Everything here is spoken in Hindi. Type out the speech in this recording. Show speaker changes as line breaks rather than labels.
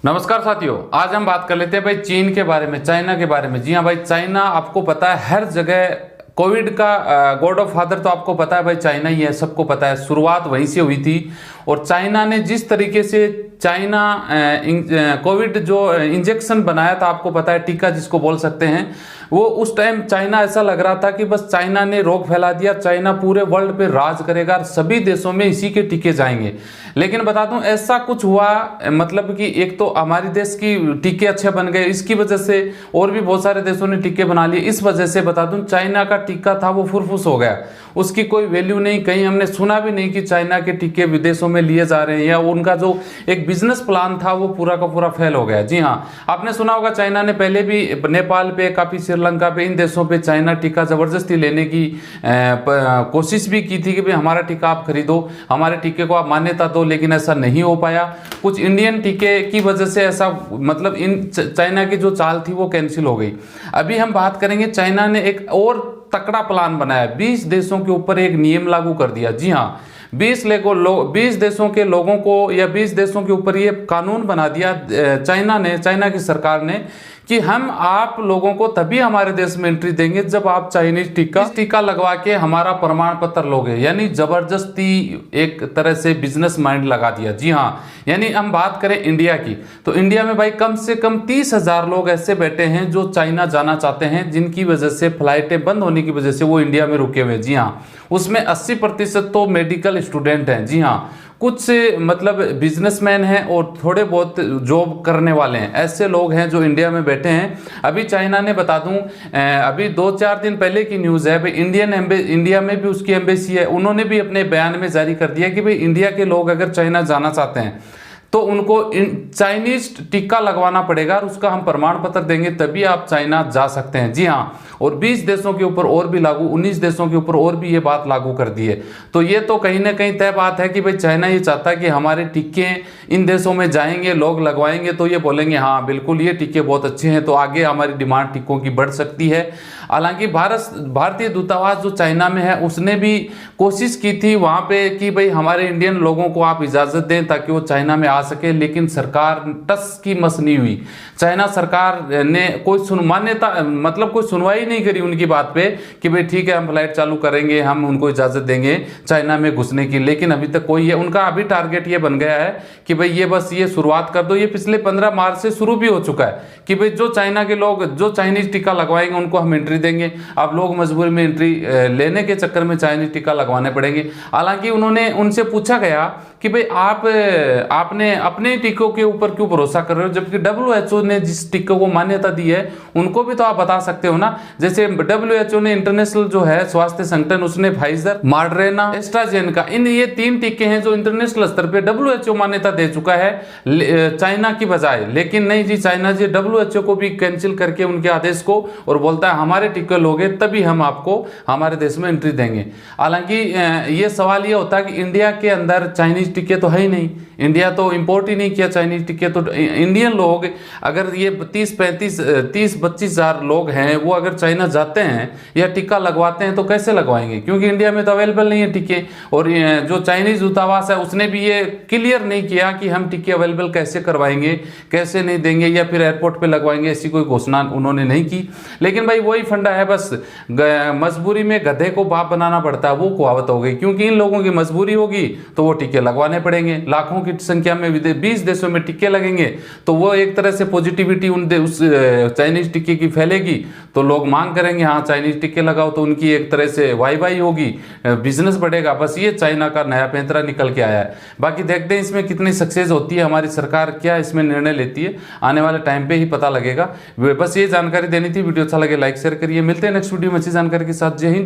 नमस्कार साथियों, आज हम बात कर लेते हैं भाई चीन के बारे में, चाइना के बारे में। जी हाँ भाई, चाइना आपको पता है हर जगह कोविड का गॉड ऑफ फादर तो आपको पता है भाई, चाइना ही है, सबको पता है। शुरुआत वहीं से हुई थी और चाइना ने जिस तरीके से चाइना कोविड जो इंजेक्शन बनाया था, आपको पता है, टीका जिसको बोल सकते हैं, वो उस टाइम चाइना ऐसा लग रहा था कि बस चाइना ने रोग फैला दिया, चाइना पूरे वर्ल्ड पे राज करेगा, सभी देशों में इसी के टीके जाएंगे। लेकिन बता दूं ऐसा कुछ हुआ, मतलब कि एक तो हमारे देश की टीके अच्छे बन गए, इसकी वजह से और भी बहुत सारे देशों ने टीके बना लिए। इस वजह से बता दूं चाइना का टीका था वो फुरफुस हो गया, उसकी कोई वैल्यू नहीं, कहीं हमने सुना भी नहीं कि चाइना के टीके विदेशों में लिए जा रहे हैं, या उनका जो एक बिजनेस प्लान था वो पूरा का पूरा फेल हो गया। जी हाँ, आपने सुना होगा चाइना ने पहले भी नेपाल पे, काफी श्रीलंका पे, इन देशों पे चाइना टीका जबरदस्ती लेने की कोशिश भी की थी कि भाई हमारा टीका आप खरीदो, हमारे टीके को आप मान्यता दो, लेकिन ऐसा नहीं हो पाया। कुछ इंडियन टीके की वजह से ऐसा, मतलब इन चाइना की जो चाल थी वो कैंसिल हो गई। अभी हम बात करेंगे, चाइना ने एक और तकड़ा प्लान बनाया, 20 देशों के ऊपर एक नियम लागू कर दिया। जी हाँ, 20 देशों के लोगों को, या 20 देशों के ऊपर ये कानून बना दिया चाइना की सरकार ने कि हम आप लोगों को तभी हमारे देश में एंट्री देंगे जब आप चाइनीज टीका लगवा के हमारा प्रमाण पत्र लोगे। यानी जबरदस्ती एक तरह से बिजनेस माइंड लगा दिया। जी हाँ, यानी हम बात करें इंडिया की, तो इंडिया में भाई कम से कम 30,000 लोग ऐसे बैठे हैं जो चाइना जाना चाहते हैं, जिनकी वजह से फ्लाइटें बंद होने की वजह से वो इंडिया में रुके हुए। जी हाँ, उसमें 80% तो मेडिकल स्टूडेंट हैं। जी हाँ, कुछ मतलब बिजनेसमैन हैं और थोड़े बहुत जॉब करने वाले हैं, ऐसे लोग हैं जो इंडिया में बैठे हैं। अभी चाइना ने, बता दूं, अभी 2-4 दिन पहले की न्यूज़ है भाई, इंडिया में भी उसकी एम्बेसी है, उन्होंने भी अपने बयान में जारी कर दिया कि भाई इंडिया के लोग अगर चाइना जाना चाहते हैं तो उनको चाइनीज टीका लगवाना पड़ेगा और उसका हम प्रमाण पत्र देंगे, तभी आप चाइना जा सकते हैं। जी हाँ, और 20 देशों के ऊपर और भी लागू, 19 देशों के ऊपर और भी ये बात लागू कर दी है। तो ये तो कहीं ना कहीं तय बात है कि भाई चाइना ये चाहता है कि हमारे टीके इन देशों में जाएंगे, लोग लगवाएंगे तो ये बोलेंगे हाँ बिल्कुल ये टीके बहुत अच्छे हैं, तो आगे हमारी डिमांड टीकों की बढ़ सकती है। हालांकि भारतीय दूतावास जो चाइना में है, उसने भी कोशिश की थी वहाँ पे कि भाई हमारे इंडियन लोगों को आप इजाज़त दें ताकि वो चाइना में आ सके, लेकिन सरकार टस की मस नहीं हुई। चाइना सरकार ने कोई मान्यता, मतलब कोई सुनवाई नहीं करी उनकी बात पे कि भाई ठीक है हम फ्लाइट चालू करेंगे, हम उनको इजाज़त देंगे चाइना में घुसने की, लेकिन अभी तक कोई है। उनका अभी टारगेट ये बन गया है कि भाई ये बस ये शुरुआत कर दो। ये पिछले 15 मार्च से शुरू भी हो चुका है कि भाई जो चाइना के लोग जो चाइनीज टीका लगवाएंगे उनको हम एंट्री देंगे। अब लोग मजबूरी में एंट्री लेने के चक्कर में चाइनीज टीका लगवाने पड़ेंगे। हालांकि उन्होंने उनसे पूछा गया कि भाई आपने अपने टीकों के ऊपर क्यों भरोसा कर रहे हो, जबकि WHO ने जिस टीके को मान्यता दी है उनको भी तो आप बता सकते हो ना। जैसे WHO ने, इंटरनेशनल जो है स्वास्थ्य संगठन, उसने फाइजर, मॉडर्ना, एस्ट्राजेनेका, ये 3 टीके हैं जो इंटरनेशनल स्तर पे WHO मान्यता दे चुका है चाइना की बजाय। लेकिन नहीं जी, चाइना जी WHO को भी कैंसिल करके उनके आदेश को, और बोलता है हमारे टीके लोगे तभी हम आपको हमारे देश में एंट्री देंगे। हालांकि ये सवाल ये होता है कि इंडिया के अंदर चाइनीज टीके तो है ही नहीं, इंडिया तो इंपोर्ट ही नहीं किया चाइनीज टीके। तो इंडियन लोग अगर ये 30-32 हजार लोग हैं, वो अगर चाइना जाते हैं या टीका लगवाते हैं तो कैसे लगवाएंगे, क्योंकि इंडिया में तो अवेलेबल नहीं है टीके। और जो चाइनीज दूतावास है उसने भी ये क्लियर नहीं किया कि हम टीके अवेलेबल कैसे करवाएंगे, कैसे नहीं देंगे, या फिर एयरपोर्ट पे लगवाएंगे, ऐसी कोई घोषणा उन्होंने नहीं की। लेकिन भाई वही फंडा है, बस मजबूरी में गधे को बाप बनाना पड़ता है, वो कहावत हो गई। क्योंकि इन लोगों की मजबूरी होगी तो वो टीके लगवाने पड़ेंगे, लाखों की संख्या में 20 देशों में टीके लगेंगे, तो वो एक तरह से पॉजिटिविटी उस चाइनीज टीके की फैलेगी, तो लोग मांग करेंगे हाँ चाइनीज टीके लगाओ, तो उनकी एक तरह से वाई होगी, बिजनेस बढ़ेगा। बस ये चाइना का नया पैंतरा निकल के आया है। बाकी देखते हैं इसमें कितनी सक्सेस होती है, हमारी सरकार क्या इसमें निर्णय लेती है, आने वाले टाइम पे ही पता लगेगा। बस ये जानकारी देनी थी। वीडियो अच्छा लगे लाइक शेयर करिए, मिलते हैं नेक्स्ट वीडियो में अच्छी जानकारी के साथ। जय हिंद।